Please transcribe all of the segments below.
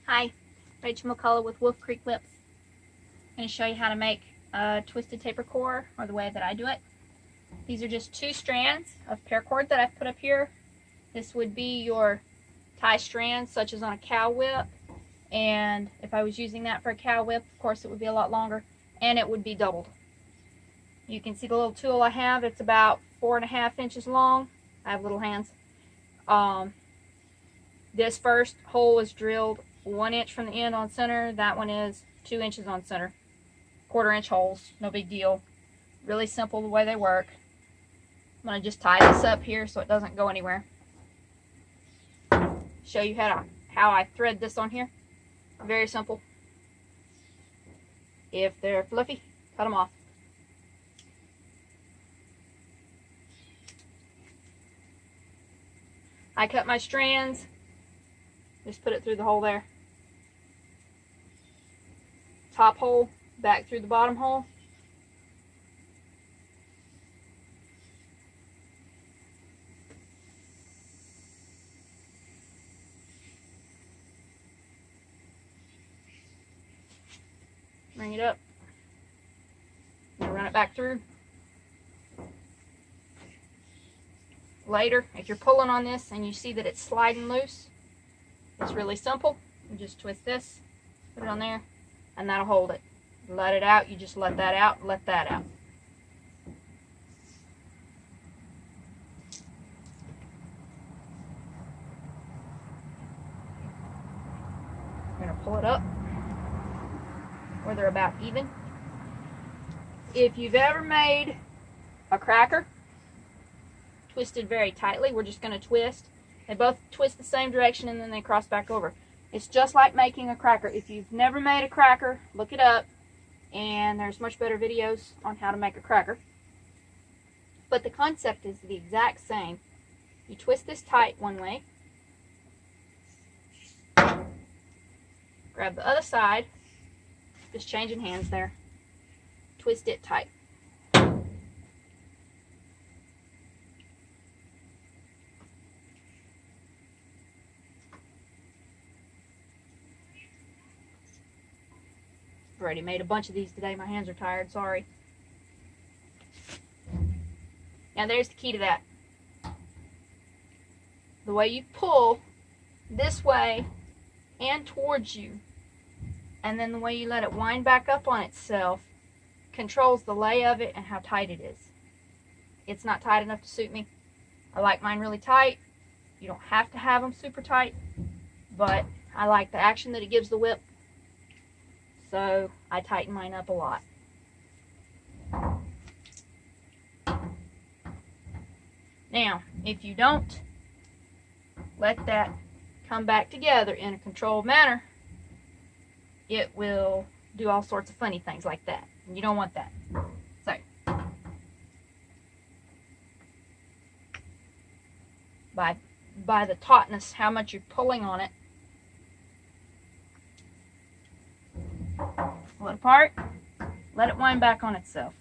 Hi, Rachel McCullough with Wolf Creek Whips. I'm going to show you how to make a twisted taper core, or the way that I do it. These are just 2 strands of paracord that I've put up here. This would be your tie strand, such as on a cow whip. And if I was using that for a cow whip, of course it would be a lot longer, and it would be doubled. You can see the little tool I have. It's about 4.5 inches long. I have little hands. This first hole is drilled 1 inch from the end on center. That one is 2 inches on center. 1/4 inch holes, no big deal. Really simple the way they work. I'm going to just tie this up here so it doesn't go anywhere. Show you how I thread this on here. Very simple. If they're fluffy, cut them off. I cut my strands. Just put it through the hole there. Top hole, back through the bottom hole. Bring it up. And run it back through. Later, if you're pulling on this and you see that it's sliding loose, it's really simple. You just twist this, put it on there, and that'll hold it. Let it out, you just let that out, let that out. I'm going to pull it up where they're about even. If you've ever made a cracker twisted very tightly, we're just going to twist. They both twist the same direction and then they cross back over. It's just like making a cracker. If you've never made a cracker, look it up, and there's much better videos on how to make a cracker. But the concept is the exact same. You twist this tight one way, grab the other side, just changing hands there, twist it tight. I've already made a bunch of these today. My hands are tired, sorry. Now there's the key to that. The way you pull this way and towards you, and then the way you let it wind back up on itself, controls the lay of it and how tight it is. It's not tight enough to suit me. I like mine really tight. You don't have to have them super tight, but I like the action that it gives the whip, so I tighten mine up a lot. Now, if you don't let that come back together in a controlled manner, it will do all sorts of funny things like that. And you don't want that. So, by the tautness, how much you're pulling on it, pull it apart, let it wind back on itself.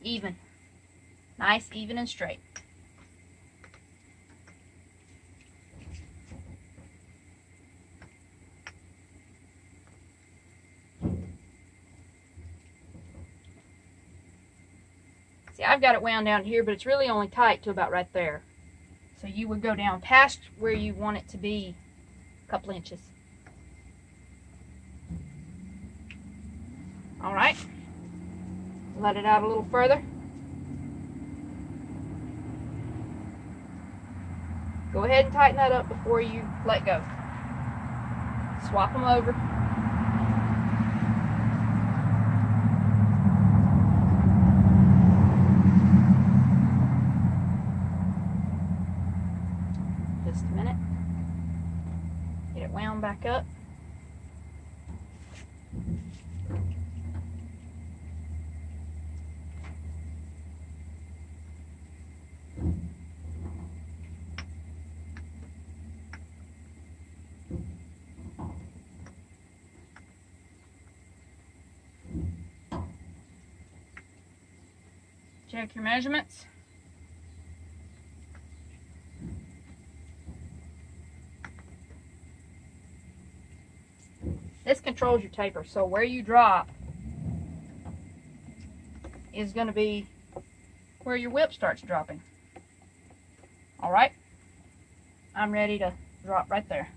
Even. Nice, even and straight. See, I've got it wound down here, but it's really only tight to about right there. So you would go down past where you want it to be a couple inches. All right. Let it out a little further. Go ahead and tighten that up before you let go. Swap them over. Just a minute. Get it wound back up. Check your measurements. This controls your taper, so where you drop is going to be where your whip starts dropping. All right, I'm ready to drop right there.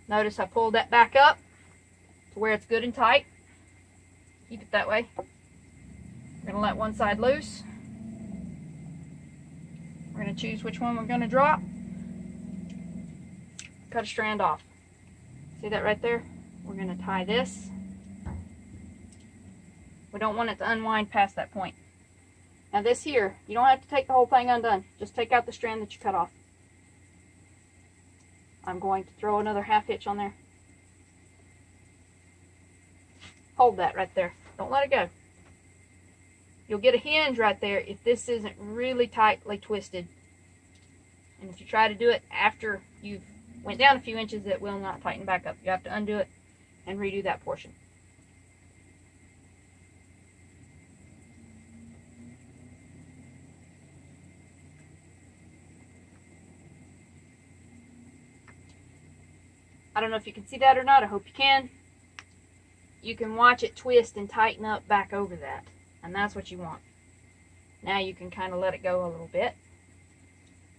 Notice I pulled that back up to where it's good and tight. Keep it that way. We're going to let one side loose. We're going to choose which one we're going to drop. Cut a strand off. See that right there? We're going to tie this. We don't want it to unwind past that point. Now this here, you don't have to take the whole thing undone. Just take out the strand that you cut off. I'm going to throw another half hitch on there. Hold that right there. Don't let it go. You'll get a hinge right there if this isn't really tightly twisted. And if you try to do it after you've went down a few inches, it will not tighten back up. You have to undo it and redo that portion. I don't know if you can see that or not. I hope you can. You can watch it twist and tighten up back over that. And that's what you want. Now you can kind of let it go a little bit.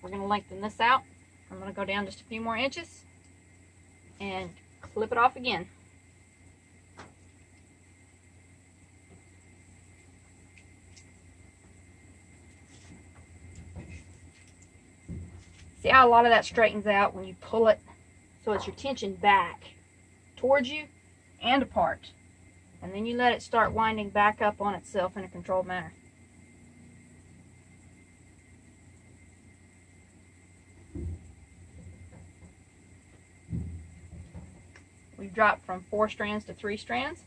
We're going to lengthen this out. I'm going to go down just a few more inches and clip it off again. See how a lot of that straightens out when you pull it, so it's your tension back towards you and apart. And then you let it start winding back up on itself in a controlled manner. We've dropped from 4 strands to 3 strands.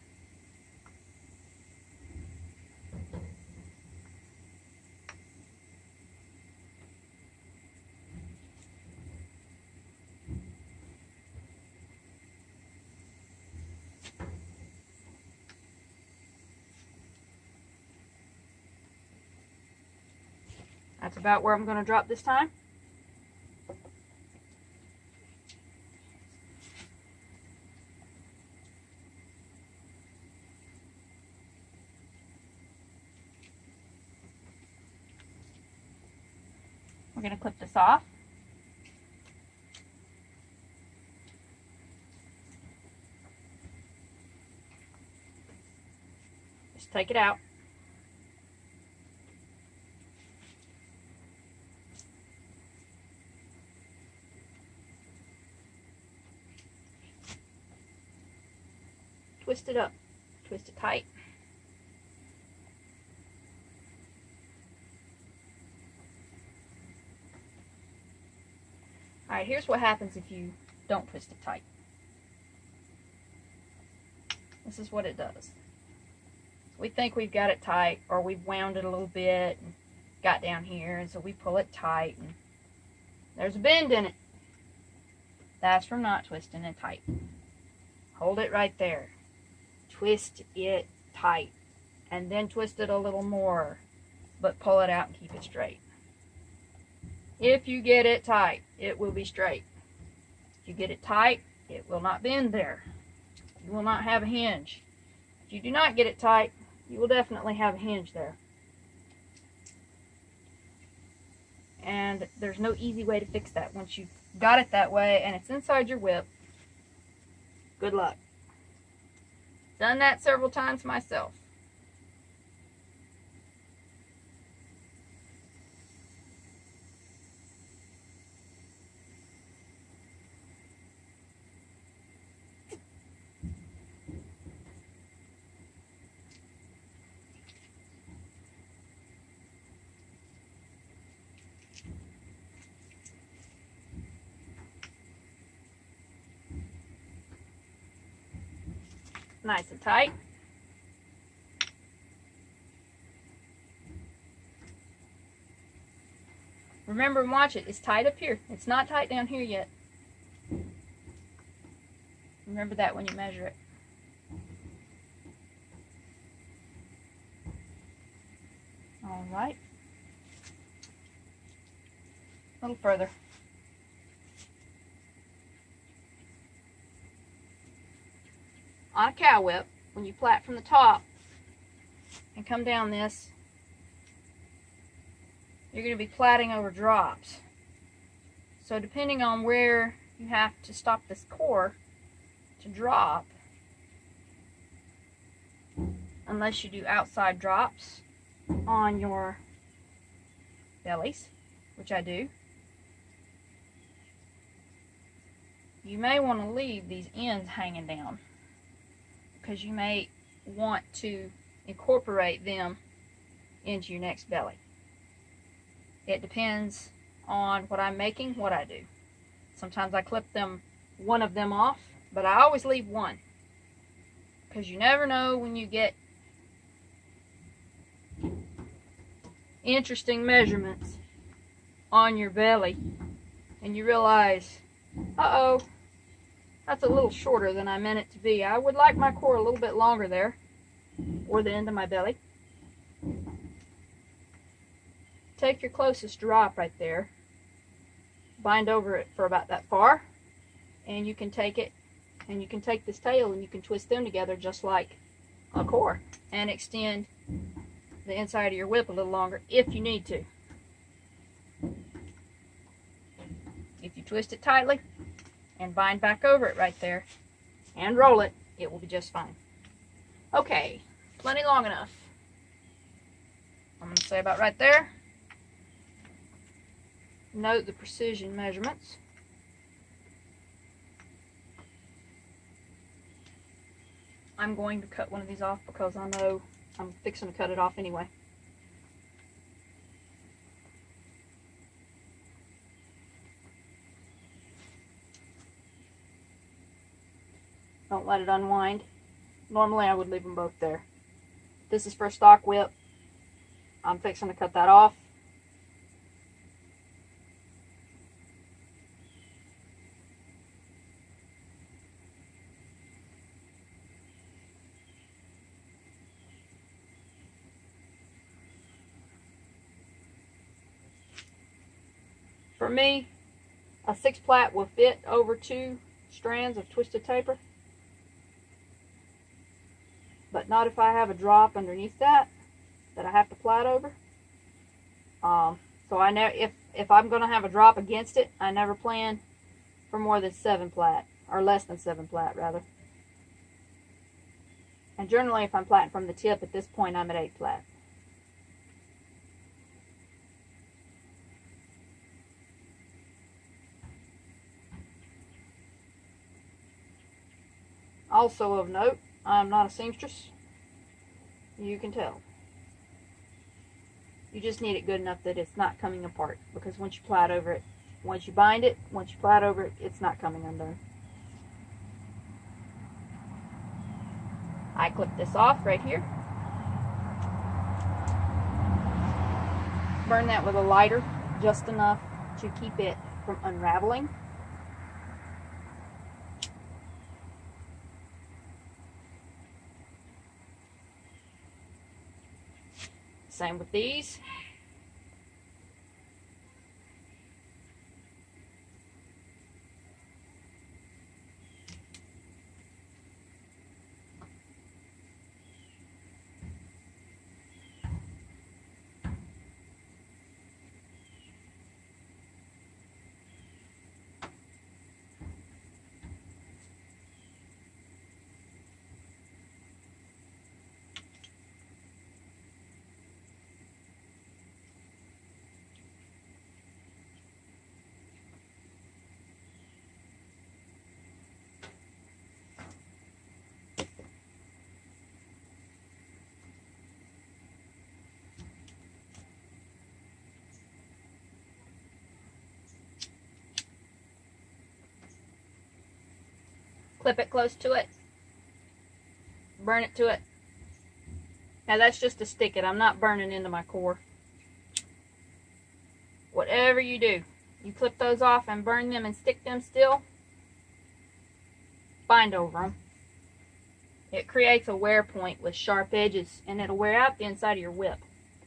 That's about where I'm going to drop this time. We're going to clip this off. Just take it out. Twist it up, twist it tight. Alright, here's what happens if you don't twist it tight. This is what it does. We think we've got it tight, or we've wound it a little bit and got down here, and so we pull it tight, and there's a bend in it. That's from not twisting it tight. Hold it right there. Twist it tight, and then twist it a little more, but pull it out and keep it straight. If you get it tight, it will be straight. If you get it tight, it will not bend there. You will not have a hinge. If you do not get it tight, you will definitely have a hinge there. And there's no easy way to fix that. Once you've got it that way and it's inside your whip, good luck. Done that several times myself. Nice and tight. Remember and watch it. It's tight up here. It's not tight down here yet. Remember that when you measure it. All right. A little further. on a cow whip, when you plait from the top and come down this, you're going to be plaiting over drops. So depending on where you have to stop this core to drop, unless you do outside drops on your bellies, which I do, you may want to leave these ends hanging down because you may want to incorporate them into your next belly. It depends on what I'm making, what I do. Sometimes I clip one of them off, but I always leave one because you never know when you get interesting measurements on your belly and you realize, uh-oh, that's a little shorter than I meant it to be. I would like my core a little bit longer there, or the end of my belly. Take your closest drop right there, bind over it for about that far, and you can take it, and you can take this tail and you can twist them together just like a core and extend the inside of your whip a little longer if you need to. If you twist it tightly and bind back over it right there and roll it, it will be just fine. Okay, plenty long enough. I'm going to say about right there. Note the precision measurements. I'm going to cut one of these off because I know I'm fixing to cut it off anyway. Don't let it unwind. Normally I would leave them both there. This is for a stock whip. I'm fixing to cut that off. For me, a 6 plait will fit over 2 strands of twisted taper, but not if I have a drop underneath that I have to plait over. So I know if I'm going to have a drop against it, I never plan for more than 7 plait, or less than 7 plait rather. And generally, if I'm plaiting from the tip at this point, I'm at 8 plait. Also of note, I'm not a seamstress. You can tell. You just need it good enough that it's not coming apart, because once you plait over it, once you bind it, once you plait over it, it's not coming undone. I clip this off right here. Burn that with a lighter, just enough to keep it from unraveling. Same with these. Clip it close to it. Burn it to it. Now that's just to stick it. I'm not burning into my core. Whatever you do, you clip those off and burn them and stick them still. Bind over them. It creates a wear point with sharp edges, and it'll wear out the inside of your whip.